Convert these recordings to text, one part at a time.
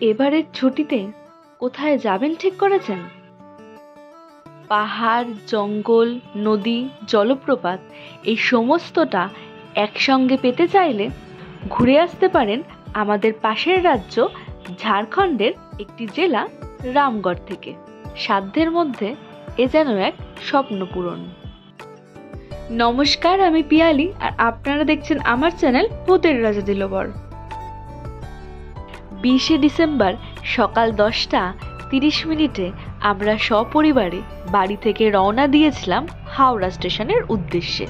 এবারের ছুটিতে কোথায় যাবেন ঠিক করেছেন? পাহাড়, জঙ্গল, নদী, জলপ্রপাত এই সমস্তটা একসঙ্গে পেতে চাইলে ঘুরে আসতে পারেন আমাদের পাশের রাজ্য ঝাড়খণ্ডের একটি জেলা রামগড় থেকে। সাধ্যের মধ্যে এ যেন এক স্বপ্ন পূরণ। নমস্কার, আমি পিয়ালি আর আপনারা দেখছেন আমার চ্যানেল ভূতের রাজা দিলবর। 20শে ডিসেম্বর সকাল 10:30 আমরা সপরিবারে বাড়ি থেকে রওনা দিয়েছিলাম হাওড়া স্টেশনের উদ্দেশ্যে।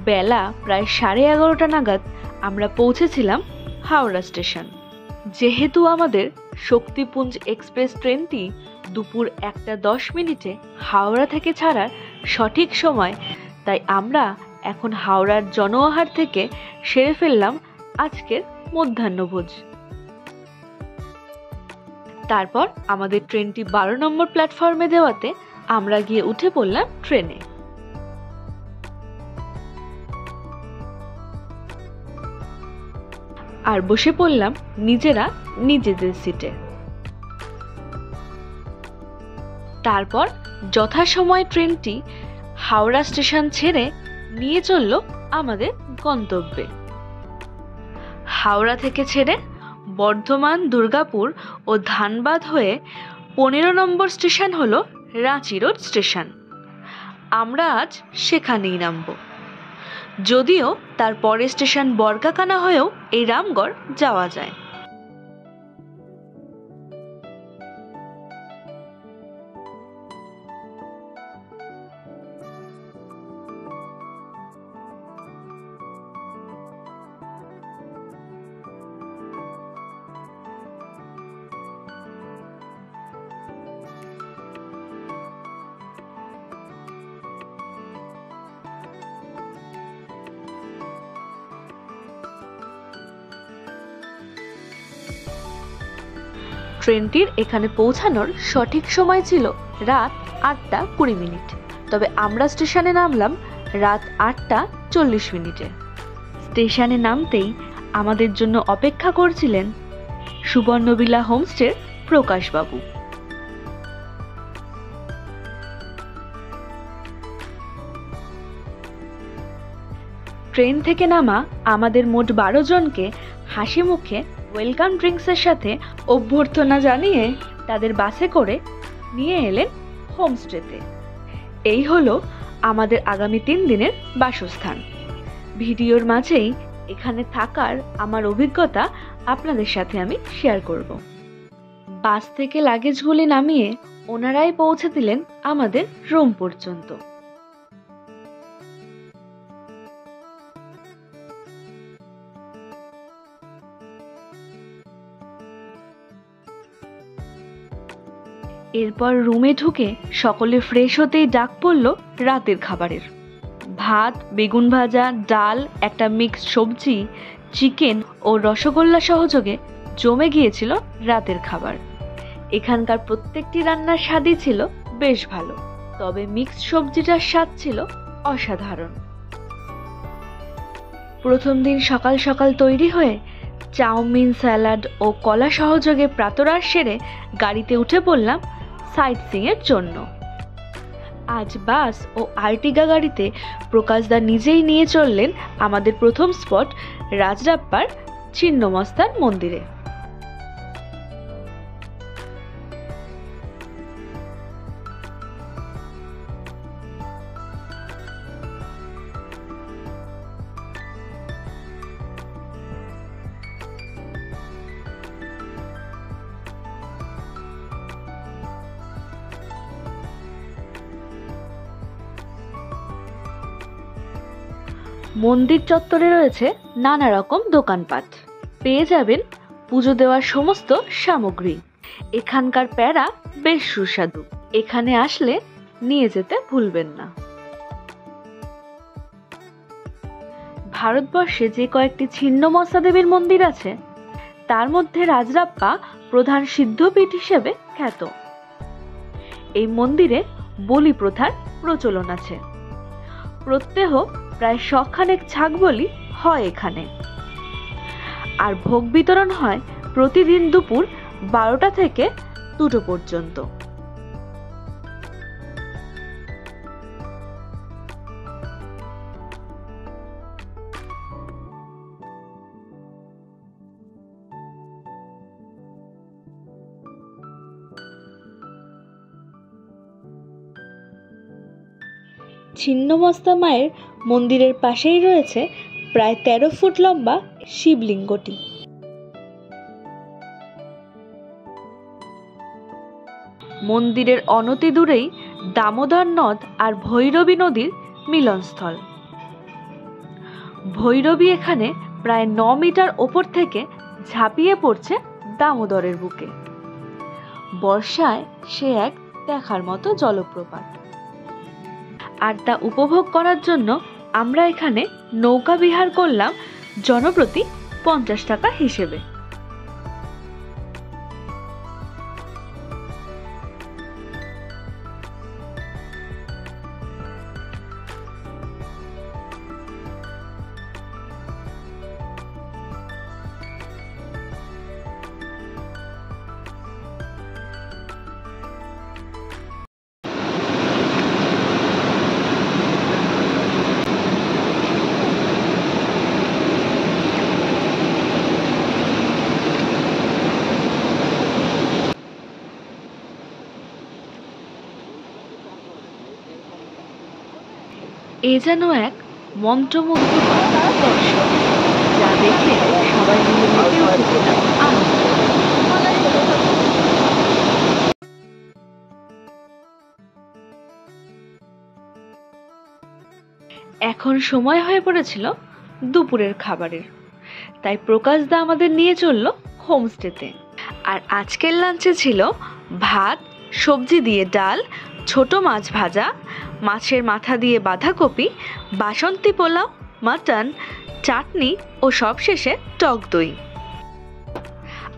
বেলা প্রায় 11:30 নাগাদ আমরা পৌঁছেছিলাম হাওড়া স্টেশন। যেহেতু আমাদের শক্তিপুঞ্জ এক্সপ্রেস ট্রেনটি দুপুর 1:10 হাওড়া থেকে ছাড়ার সঠিক সময়, তাই আমরা এখন হাওড়ার জনআহার থেকে সেরে ফেললাম আজকের মধ্যাহ্নভোজ। তারপর আমাদের ট্রেনটি 12 নম্বর প্ল্যাটফর্মে দেওয়াতে আমরা গিয়ে উঠে পড়লাম ট্রেনে। আর বসে পড়লাম নিজেরা নিজেদের সিটে। তারপর যথাসময়ে ট্রেনটি হাওড়া স্টেশন ছেড়ে নিয়ে চলল আমাদের গন্তব্যে। হাওড়া থেকে ছেড়ে বর্ধমান, দুর্গাপুর ও ধানবাদ হয়ে 15 নম্বর স্টেশন হলো রাঁচি রোড স্টেশন। আমরা আজ সেখানেই নামব, যদিও তার পরের স্টেশন বর্গাকানা হয়েও এই রামগড় যাওয়া যায়। ট্রেনটির এখানে পৌঁছানোর সঠিক সময় ছিল রাত 8:20। তবে আমরা স্টেশনে নামলাম রাত 8:40। স্টেশনে নামতেই আমাদের জন্য অপেক্ষা করছিলেন সুবর্ণবিলা হোমস্টের প্রকাশবাবু। ট্রেন থেকে নামা আমাদের মোট 12 জনকে হাসি মুখে ওয়েলকাম ড্রিঙ্কসের সাথে অভ্যর্থনা জানিয়ে তাদের বাসে করে নিয়ে এলেন হোমস্টেতে। এই হলো আমাদের আগামী 3 দিনের বাসস্থান। ভিডিওর মাঝেই এখানে থাকার আমার অভিজ্ঞতা আপনাদের সাথে আমি শেয়ার করব। বাস থেকে লাগেজগুলি নামিয়ে ওনারাই পৌঁছে দিলেন আমাদের রুম পর্যন্ত। এরপর রুমে ঢুকে সকলে ফ্রেশ হতেই ডাক পড়ল রাতের খাবারের। ভাত, বেগুন ভাজা, ডাল, একটা মিক্সড সবজি, চিকেন ও রসগোল্লা সহযোগে জমে গিয়েছিল রাতের খাবার। এখানকার প্রত্যেকটি রান্নার স্বাদই ছিল বেশ ভালো, তবে মিক্সড সবজিটার স্বাদ ছিল অসাধারণ। প্রথম দিন সকাল সকাল তৈরি হয়ে চাউমিন, স্যালাড ও কলা সহযোগে প্রাতরাশ সেরে গাড়িতে উঠে পড়লাম সাইট সিইং এর জন্য। আজ বাস ও আর্টিগা গাড়িতে প্রকাশদা নিজেই নিয়ে চললেন আমাদের প্রথম স্পট রাজরাপ্পার ছিন্নমস্তার মন্দিরে। মন্দির চত্বরে রয়েছে নানা রকম দোকানপাট, পেয়ে যাবেন পুজো দেওয়ার সমস্ত সামগ্রী। এখানকার প্যারা বেশ সুস্বাদু, এখানে আসলে নিয়ে যেতে ভুলবেন না। ভারতবর্ষে যে কয়েকটি ছিন্নমস্তা দেবীর মন্দির আছে তার মধ্যে রাজরাপ্পা প্রধান সিদ্ধপীঠ হিসেবে খ্যাত। এই মন্দিরে বলি প্রথার প্রচলন আছে। প্রত্যহ প্রায় 100 ছাগ বলি হয় এখানে, আর ভোগ বিতরণ হয় প্রতিদিন দুপুর 12টা থেকে 2টো পর্যন্ত। ছিন্নমস্তা মায়ের মন্দিরের পাশেই রয়েছে প্রায় 13 ফুট লম্বা শিবলিঙ্গটি। মন্দিরের অনতি দূরেই দামোদর নদ আর ভৈরবী নদীর মিলনস্থল। ভৈরবী এখানে প্রায় 9 মিটার ওপর থেকে ঝাঁপিয়ে পড়ছে দামোদরের বুকে। বর্ষায় সে এক দেখার মতো জলপ্রপাত, আর তা উপভোগ করার জন্য আমরা এখানে নৌকা বিহার করলাম জনপ্রতি 50 টাকা হিসেবে। এ যেন এক মন্ত্রমুগ্ধকর দর্শন, যা দেখে সবাই মিলে মেতে উঠেছিলাম আনন্দ। এখন সময় হয়ে পড়েছিল দুপুরের খাবারের, তাই প্রকাশদা আমাদের নিয়ে চলল হোমস্টেতে। আর আজকের লাঞ্চে ছিল ভাত, সবজি দিয়ে ডাল, ছোট মাছ ভাজা, মাছের মাথা দিয়ে বাঁধাকপি, বাসন্তী পোলাও, মাটন, চাটনি ও সবশেষে টক দই।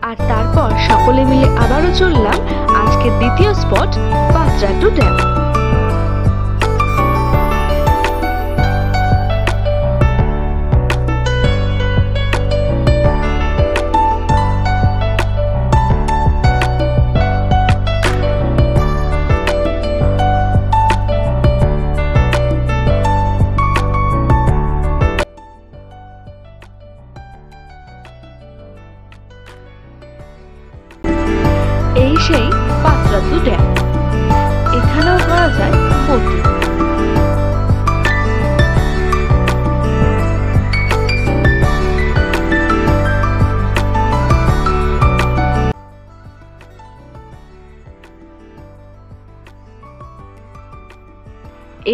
আর তারপর সকলে মিলে আবারও চললাম আজকের দ্বিতীয় স্পট পাত্রাটু ড্যাম। এই সেই পাত্রাটু ড্যাম, এখানেও করা যায় বোটিং।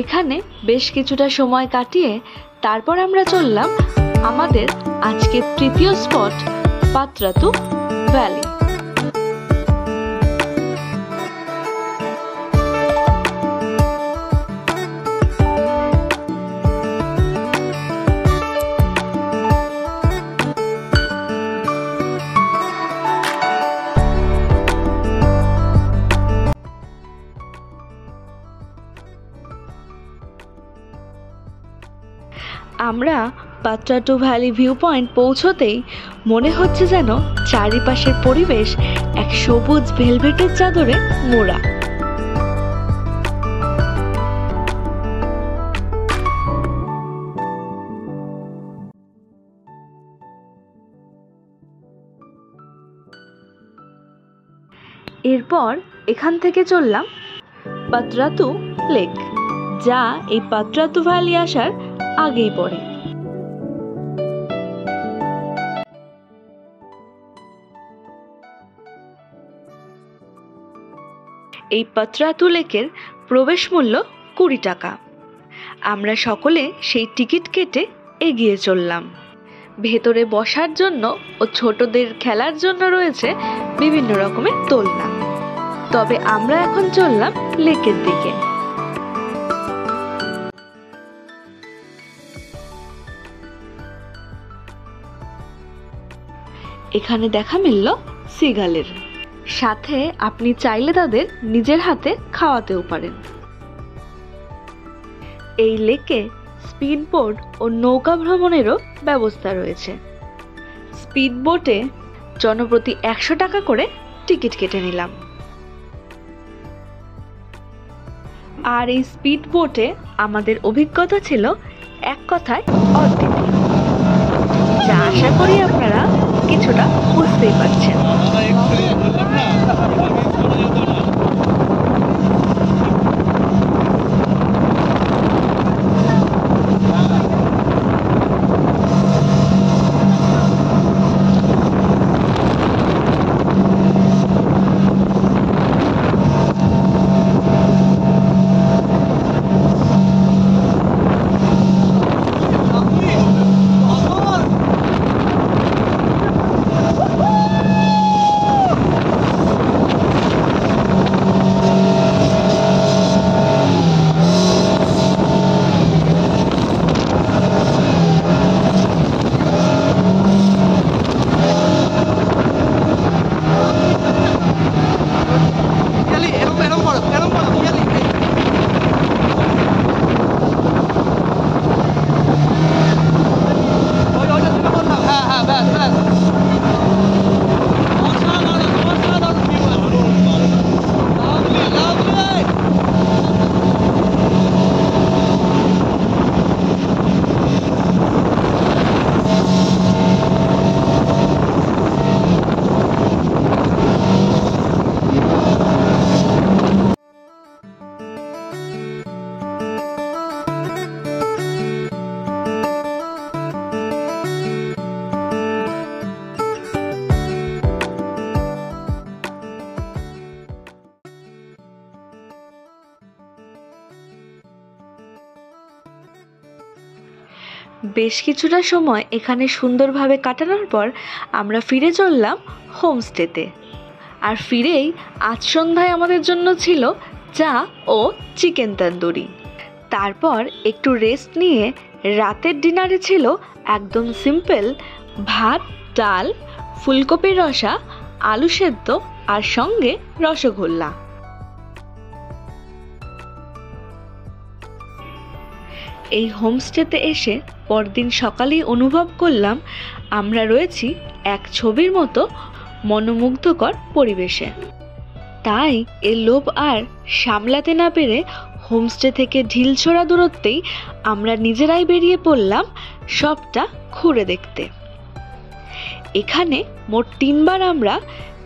এখানে বেশ কিছুটা সময় কাটিয়ে তারপর আমরা চললাম আমাদের আজকের তৃতীয় স্পট পাত্রাটু ভ্যালি। আমরা পাত্রাটু ভ্যালি ভিউ পয়েন্ট পৌঁছতেই মনে হচ্ছে যেন চারিপাশের পরিবেশ এক সবুজ ভেলভেটের চাদরে মোড়া। এরপর এখান থেকে চললাম পাত্রাটু লেক, যা এই পাত্রাটু ভ্যালি আসার আগেই পড়ে। এই পাত্রাটু লেকের প্রবেশ মূল্য 20 টাকা। আমরা সকলে সেই টিকিট কেটে এগিয়ে চললাম। ভেতরে বসার জন্য ও ছোটদের খেলার জন্য রয়েছে বিভিন্ন রকমের দোলনা। তবে আমরা এখন চললাম লেকের দিকে। এখানে দেখা মিলল সিগালের সাথে। আপনি চাইলে তাদের নিজের হাতে খাওয়াতেও পারেন। এই লেকে স্পিড বোট ও নৌকা ভ্রমণেরও ব্যবস্থা রয়েছে। স্পিড বোটে জনপ্রতি 100 টাকা করে টিকিট কেটে নিলাম। আর এই স্পিড বোটে আমাদের অভিজ্ঞতা ছিল এক কথায় অদ্বিতীয়, যা আশা করি আপনারা কিছুটা বুঝতেই পারছেন। বেশ কিছুটা সময় এখানে সুন্দরভাবে কাটানোর পর আমরা ফিরে চললাম হোমস্টেতে। আর ফিরেই আজ সন্ধ্যায় আমাদের জন্য ছিল চা ও চিকেন তন্দুরি। তারপর একটু রেস্ট নিয়ে রাতের ডিনারে ছিল একদম সিম্পল ভাত, ডাল, ফুলকপির রসা, আলু সেদ্ধ আর সঙ্গে রসগোল্লা। এই হোমস্টেতে এসে পরদিন সকালেই অনুভব করলাম আমরা রয়েছি এক ছবির মতো মনোমুগ্ধকর পরিবেশে। তাই এর লোভ আর সামলাতে না পেরে হোমস্টে থেকে ঢিলছোড়া দূরত্বেই আমরা নিজেরাই বেরিয়ে পড়লাম সবটা ঘুরে দেখতে। এখানে মোট 3 বার আমরা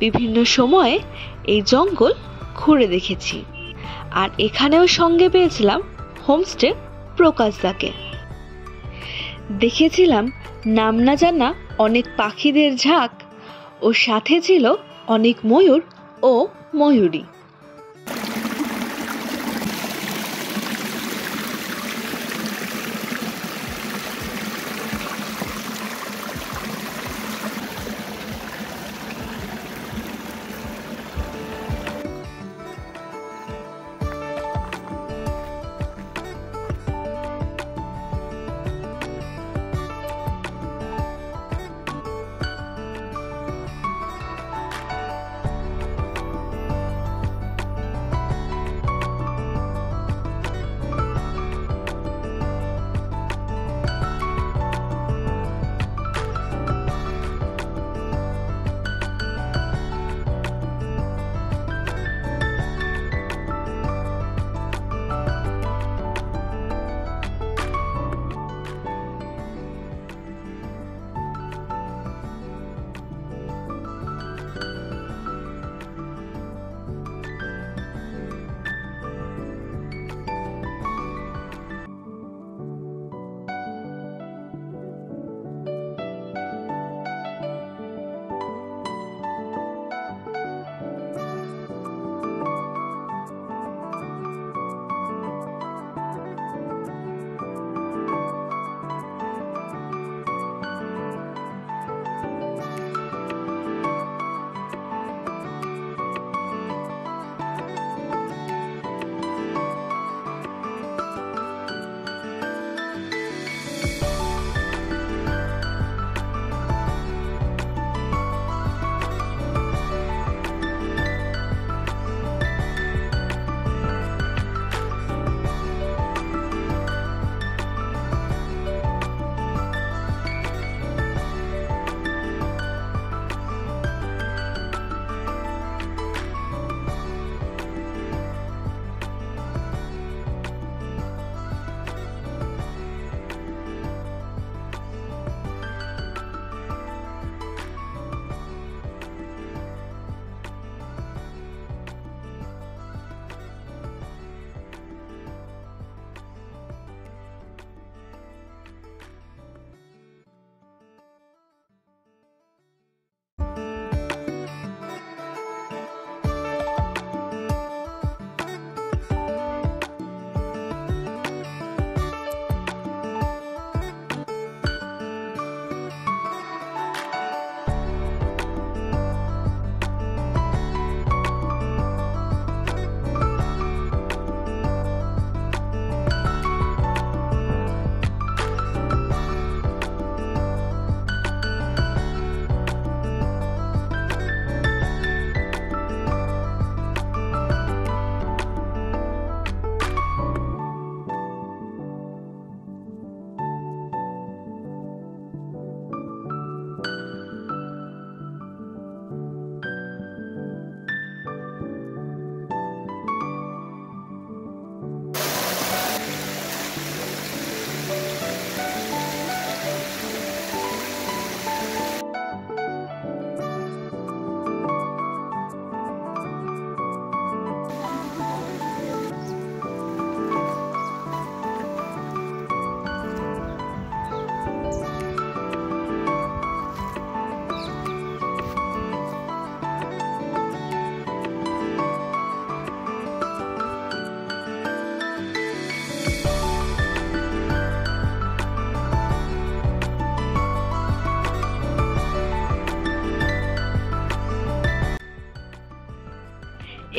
বিভিন্ন সময়ে এই জঙ্গল ঘুরে দেখেছি। আর এখানেও সঙ্গে পেয়েছিলাম হোমস্টে প্রকাশদাকে। দেখেছিলাম নাম না জানা অনেক পাখিদের ঝাঁক ও সাথে ছিল অনেক ময়ূর ও ময়ূরী।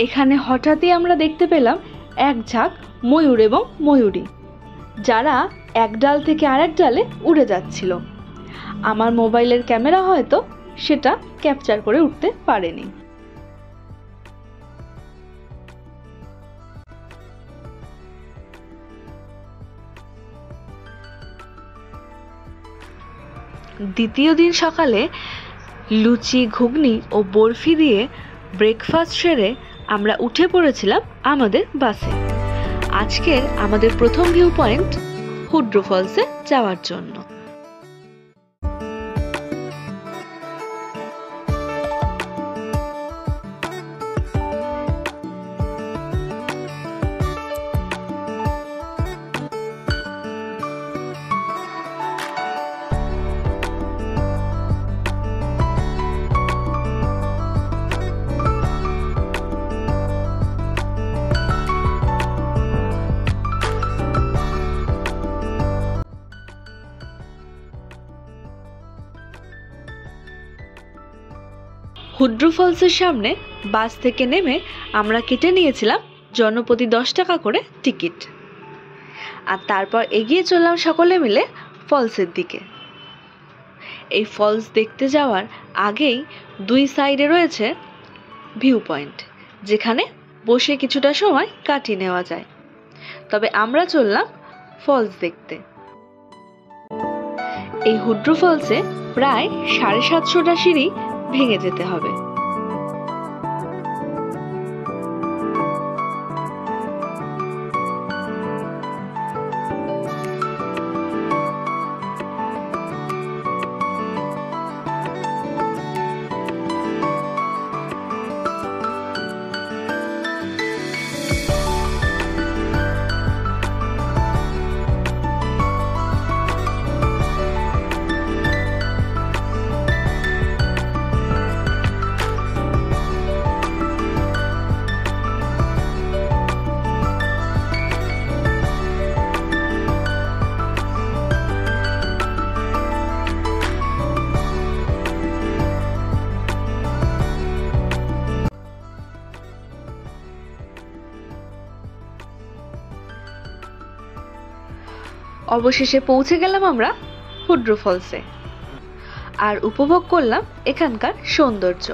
এখানে হঠাৎই আমরা দেখতে পেলাম এক ঝাঁক ময়ূর এবং ময়ূরী, যারা এক ডাল থেকে আরেক ডালে উড়ে যাচ্ছিল। আমার মোবাইলের ক্যামেরা হয়তো সেটা ক্যাপচার করে উঠতে পারেনি। দ্বিতীয় দিন সকালে লুচি, ঘুগনি ও বরফি দিয়ে ব্রেকফাস্ট সেরে আমরা উঠে পড়েছিলাম আমাদের বাসে আজকের আমাদের প্রথম ভিউ পয়েন্ট হুড্রু ফলসে যাওয়ার জন্য। হুড্রু ফলসের সামনে বাস থেকে নেমে আমরা কেটে নিয়েছিলাম জনপ্রতি 10 টাকা করে টিকিট, আর তারপর এগিয়ে চললাম সকলে মিলে ফলসের দিকে। এই ফলস দেখতে যাওয়ার আগেই দুই সাইডে রয়েছে ভিউ পয়েন্ট, যেখানে বসে কিছুটা সময় কাটিয়ে নেওয়া যায়। তবে আমরা চললাম ফলস দেখতে। এই হুড্রু ফলসে প্রায় 750টা সিঁড়ি ভেঙে যেতে হবে। অবশেষে পৌঁছে গেলাম আমরা হুড্রু ফলসে আর উপভোগ করলাম এখানকার সৌন্দর্য।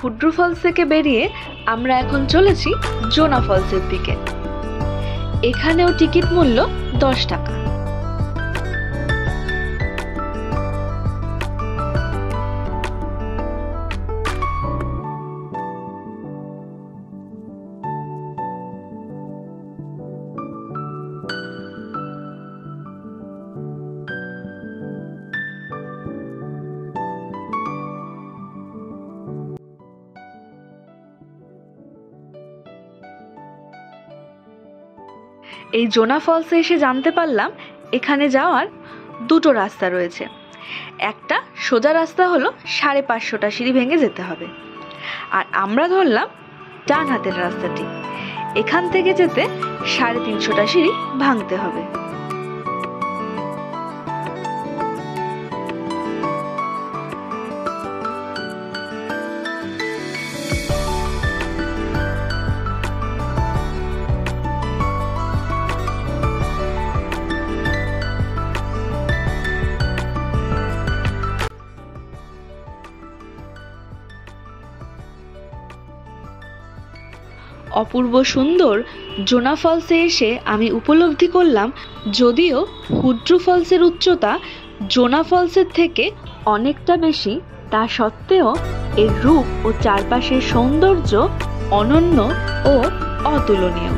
হুড্রু ফলস থেকে বেরিয়ে আমরা এখন চলেছি জোনা ফলসের দিকে। এখানেও টিকিট মূল্য 10 টাকা। এই জোনা ফলসে এসে জানতে পারলাম এখানে যাওয়ার দুটো রাস্তা রয়েছে। একটা সোজা রাস্তা হলো 550টা সিঁড়ি ভেঙে যেতে হবে, আর আমরা ধরলাম ডান হাতের রাস্তাটি। এখান থেকে যেতে 350টা সিঁড়ি ভাঙতে হবে। অপূর্ব সুন্দর জোনা ফলসে এসে আমি উপলব্ধি করলাম, যদিও হুড্রু ফলসের উচ্চতা জোনা ফলসের থেকে অনেকটা বেশি, তা সত্ত্বেও এর রূপ ও চারপাশের সৌন্দর্য অনন্য ও অতুলনীয়।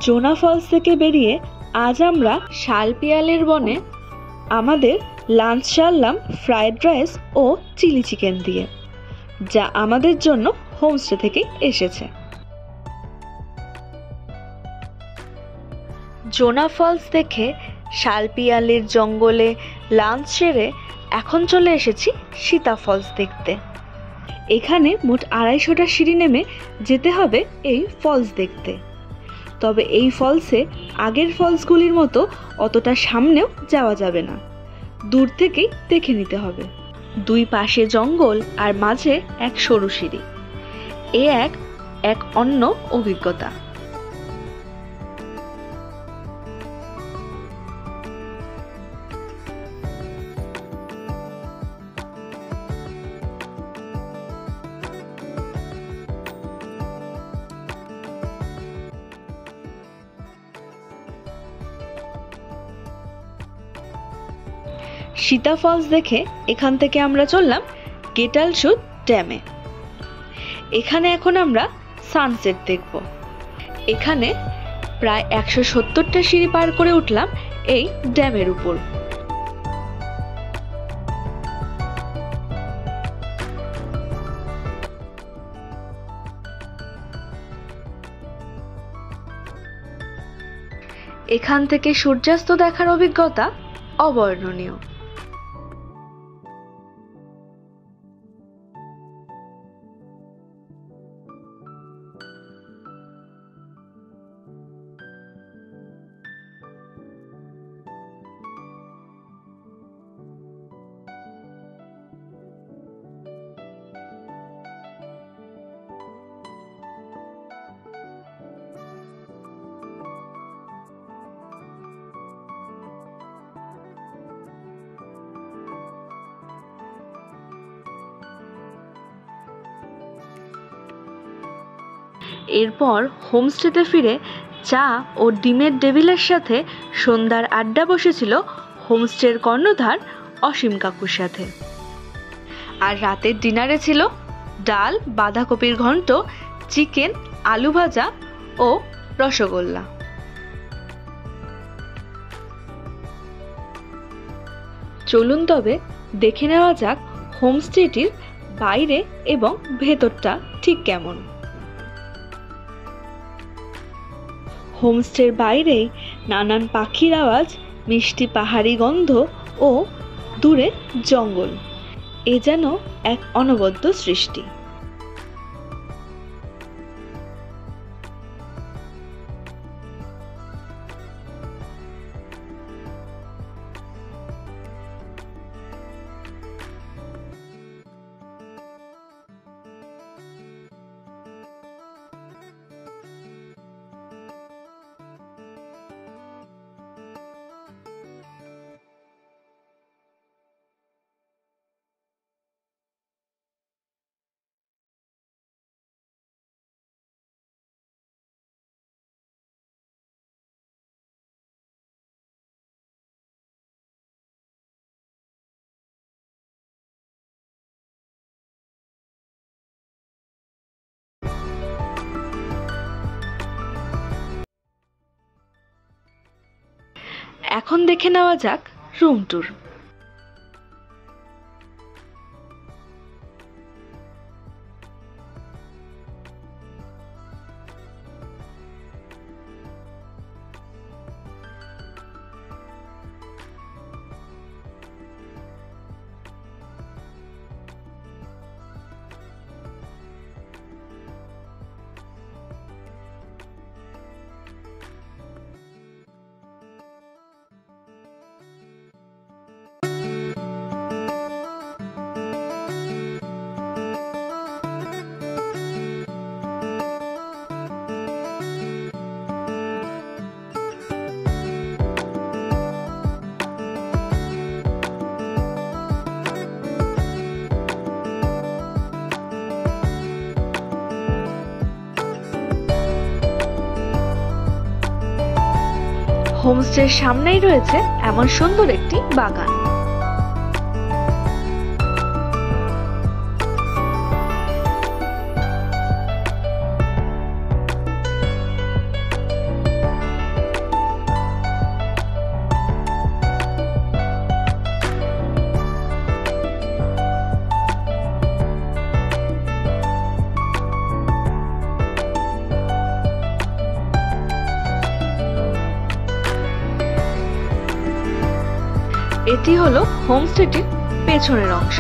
জোনা ফলস থেকে বেরিয়ে আজ আমরা শালপিয়ালের বনে আমাদের লাঞ্চ সারলাম ফ্রাইড রাইস ও চিলি চিকেন দিয়ে, যা আমাদের জন্য হোমস্টে থেকে এসেছে। জোনা ফলস দেখে শালপিয়ালের জঙ্গলে লাঞ্চ সেরে এখন চলে এসেছি সীতা ফলস দেখতে। এখানে মোট 250টা সিঁড়ি নেমে যেতে হবে এই ফলস দেখতে। তবে এই ফলসে আগের ফলসগুলির মতো অতটা সামনেও যাওয়া যাবে না, দূর থেকেই দেখে নিতে হবে। দুই পাশে জঙ্গল আর মাঝে এক সরু সিঁড়ি, এ এক অন্য অভিজ্ঞতা। সীতা ফলস দেখে এখান থেকে আমরা চললাম গেটালসুদ ড্যামে। এখানে এখন আমরা সানসেট দেখব। এখানে প্রায় 170টা সিঁড়ি পার করে উঠলাম এই ড্যামের উপর। এখান থেকে সূর্যাস্ত দেখার অভিজ্ঞতা অবর্ণনীয়। এরপর হোমস্টেতে ফিরে চা ও ডিমের টেবিলের সাথে সন্ধ্যার আড্ডা বসেছিল হোমস্টের কর্ণধার অসীম কাকুর সাথে। আর রাতের ডিনারে ছিল ডাল, বাঁধাকপির ঘন্ট, চিকেন, আলু ভাজা ও রসগোল্লা। চলুন তবে দেখে নেওয়া যাক হোমস্টেটির বাইরে এবং ভেতরটা ঠিক কেমন। হোমস্টের বাইরেই নানান পাখির আওয়াজ, মিষ্টি পাহাড়ি গন্ধ ও দূরে জঙ্গল, এ যেন এক অনবদ্য সৃষ্টি। এখন দেখে নেওয়া যাক রুম ট্যুর। হোমস্টের সামনেই রয়েছে এমন সুন্দর একটি বাগান। এটি হলো হোমস্টেটির পেছনের অংশ।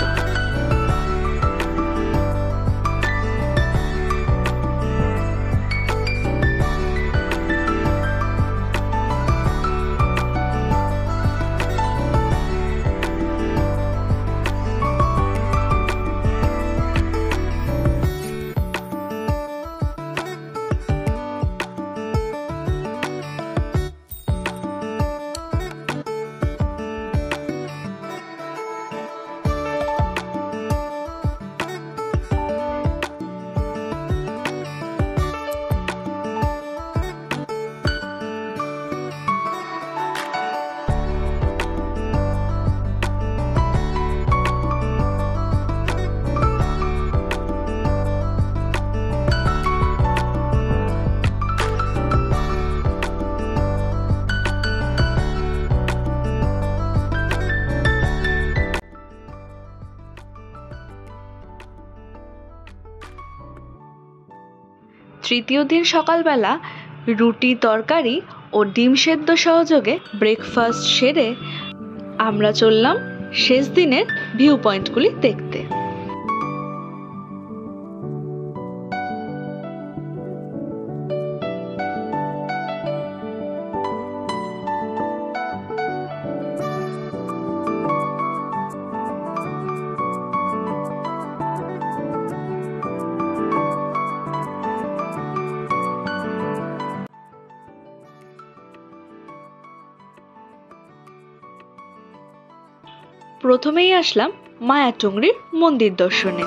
তৃতীয় দিন সকালবেলা রুটি, তরকারি ও ডিম সেদ্ধ সহযোগে ব্রেকফাস্ট সেরে আমরা চললাম শেষ দিনের ভিউ পয়েন্টগুলি দেখতে। প্রথমেই আসলাম মায়াটুংরির মন্দির দর্শনে।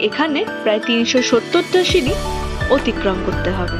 এখানে প্রায় 370টা সিঁড়ি অতিক্রম করতে হবে।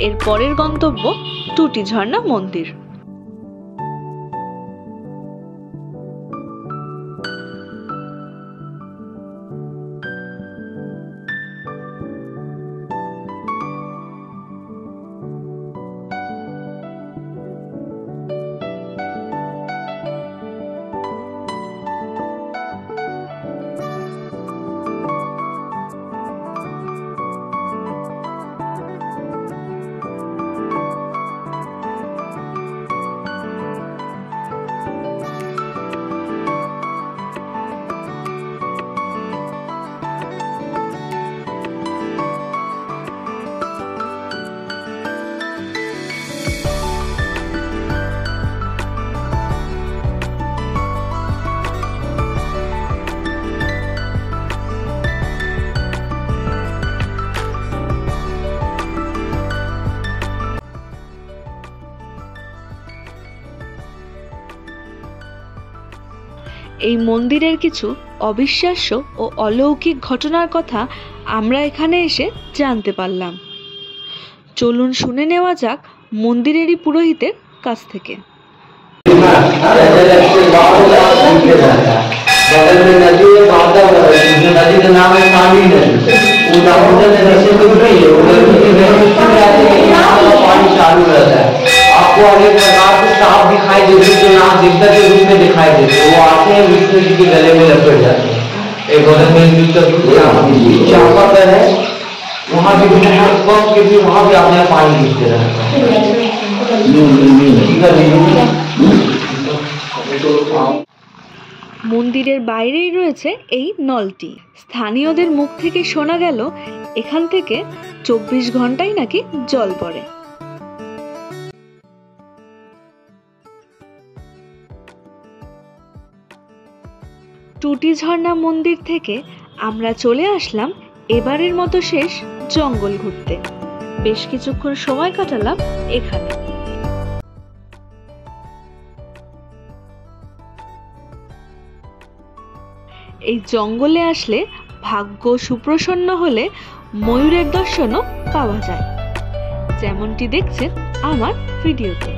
এর পরের গন্তব্য টুটি ঝর্ণা মন্দির। এই মন্দিরের কিছু অবিশ্বাস্য ও অলৌকিক ঘটনার কথা আমরা এখানে এসে জানতে পারলাম। চলুন শুনে নেওয়া যাক মন্দিরেরই পুরোহিতের কাছ থেকে। आपको अनेक प्रकार के सांप दिखाई देते जो ना दिक्कत के रूप में दिखाई देते, वो आते हैं विष्णु जी के गले में लपेट जाते हैं। एक गले में चापाकल है, वहाँ भी पंप के भी वहाँ भी आपने पानी गिरते रहता है। মন্দিরের বাইরেই রয়েছে এই নলটি। স্থানীয়দের মুখ থেকে শোনা গেল এখান থেকে 24 ঘন্টাই নাকি জল পড়ে। টুটি ঝর্ণা মন্দির থেকে আমরা চলে আসলাম এবারের মতো শেষ জঙ্গল ঘুরতে। বেশ কিছুক্ষণ সময় কাটালাম এখানে। এই জঙ্গলে আসলে ভাগ্য সুপ্রসন্ন হলে ময়ূরের দর্শনও পাওয়া যায়, যেমনটি দেখছেন আমার ভিডিওতে।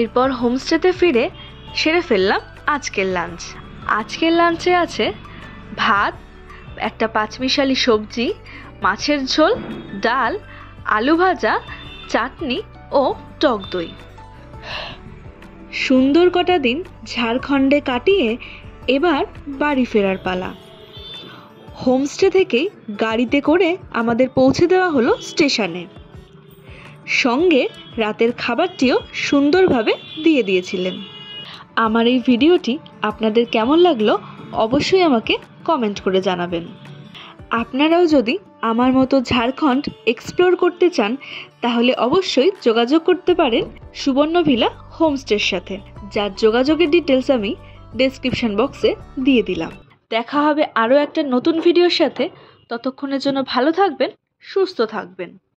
এরপর হোমস্টেতে ফিরে সেরে ফেললাম আজকের লাঞ্চ। আজকের লাঞ্চে আছে ভাত, একটা পাঁচমিশালি সবজি, মাছের ঝোল, ডাল, আলু ভাজা, চাটনি ও টক দই। সুন্দর কটা দিন ঝাড়খণ্ডে কাটিয়ে এবার বাড়ি ফেরার পালা। হোমস্টে থেকেই গাড়িতে করে আমাদের পৌঁছে দেওয়া হলো স্টেশনে। সঙ্গে রাতের খাবারটিও সুন্দরভাবে দিয়ে দিয়েছিলেন। আমার এই ভিডিওটি আপনাদের কেমন লাগলো অবশ্যই আমাকে কমেন্ট করে জানাবেন। আপনারাও যদি আমার মতো ঝাড়খণ্ড এক্সপ্লোর করতে চান তাহলে অবশ্যই যোগাযোগ করতে পারেন সুবর্ণভিলা হোমস্টের সাথে, যার যোগাযোগের ডিটেলস আমি ডেসক্রিপশন বক্সে দিয়ে দিলাম। দেখা হবে আরও একটা নতুন ভিডিওর সাথে। ততক্ষণের জন্য ভালো থাকবেন, সুস্থ থাকবেন।